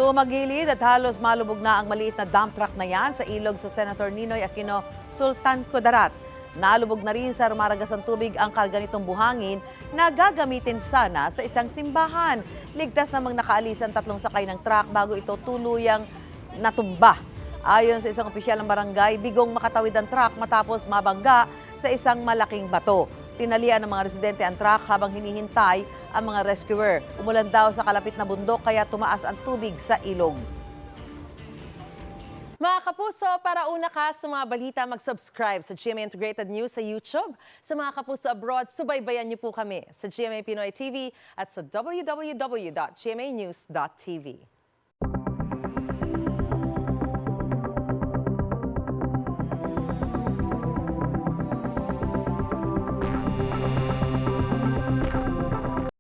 Tumagilid at halos malubog na ang maliit na dump truck na yan sa ilog sa Senator Ninoy Aquino, Sultan Kudarat. Nalubog na rin sa rumaragasang tubig ang karga nitong buhangin na gagamitin sana sa isang simbahan. Ligtas namang nakaalis ang 3 sakay ng truck bago ito tuluyang natumba. Ayon sa isang opisyal ng barangay, bigong makatawid ang truck matapos mabangga sa isang malaking bato. Tinalian ng mga residente ang truck habang hinihintay ang mga rescuer. Umulan daw sa kalapit na bundok kaya tumaas ang tubig sa ilog. Mga kapuso, para una ka sa mga balita, mag-subscribe sa GMA Integrated News sa YouTube. Sa mga kapuso abroad, subaybayan niyo po kami sa GMA Pinoy TV at sa www.gmanews.tv.